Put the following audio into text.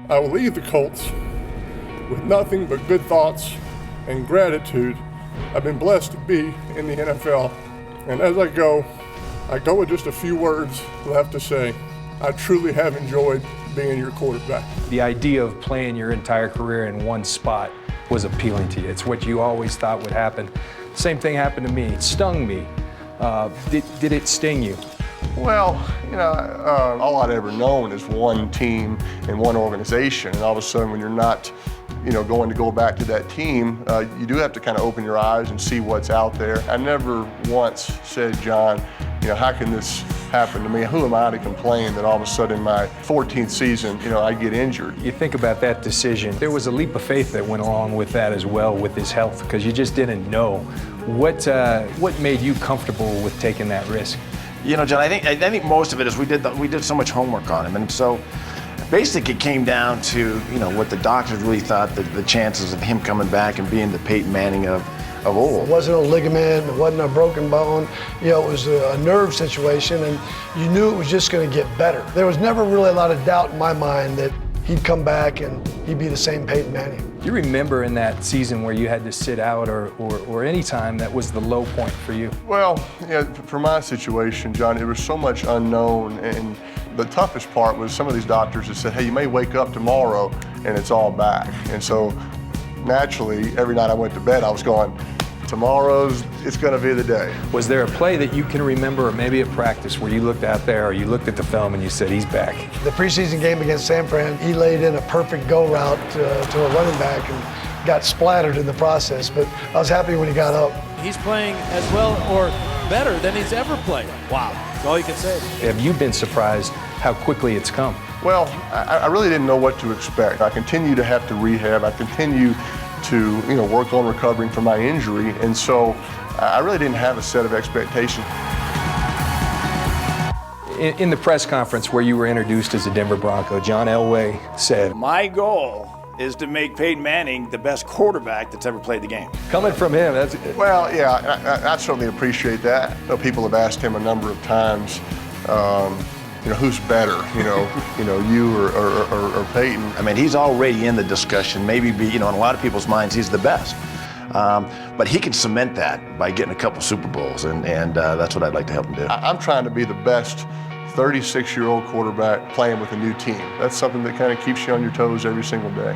I will leave the Colts with nothing but good thoughts and gratitude. I've been blessed to be in the NFL, and as I go with just a few words left to say. I truly have enjoyed being your quarterback. The idea of playing your entire career in one spot was appealing to you. It's what you always thought would happen. Same thing happened to me. It stung me. Did it sting you? Well, all I'd ever known is one team and one organization, and all of a sudden when you're not going to go back to that team, you do have to kind of open your eyes and see what's out there. I never once said, John, how can this happen to me? Who am I to complain that all of a sudden my 14th season, I get injured? You think about that decision. There was a leap of faith that went along with that as well, with his health, because you just didn't know. What made you comfortable with taking that risk? John, I think most of it is we did so much homework on him, and so basically it came down to what the doctors really thought the chances of him coming back and being the Peyton Manning of old. It wasn't a ligament, it wasn't a broken bone, it was a nerve situation, and you knew it was just going to get better. There was never really a lot of doubt in my mind that he'd come back and he'd be the same Peyton Manning. Do you remember in that season where you had to sit out or any time that was the low point for you? Well, for my situation, John, it was so much unknown, and the toughest part was some of these doctors that said, hey, you may wake up tomorrow and it's all back. And so naturally, every night I went to bed, I was going, it's going to be the day. Was there a play that you can remember, or maybe a practice, where you looked out there or you looked at the film and you said, he's back? The preseason game against San Fran, he laid in a perfect go route to a running back and got splattered in the process, but I was happy when he got up. He's playing as well or better than he's ever played. Wow, that's all you can say. Have you been surprised how quickly it's come? Well, I really didn't know what to expect. I continue to have to rehab. I continue to work on recovering from my injury, and so I really didn't have a set of expectations. In the press conference where you were introduced as a Denver Bronco, John Elway said, my goal is to make Peyton Manning the best quarterback that's ever played the game. Coming from him, that's... Well, yeah, I certainly appreciate that. People have asked him a number of times, who's better, you or Peyton? I mean, he's already in the discussion. Maybe, in a lot of people's minds, he's the best. But he can cement that by getting a couple Super Bowls, and that's what I'd like to help him do. I'm trying to be the best 36-year-old quarterback playing with a new team. That's something that kind of keeps you on your toes every single day.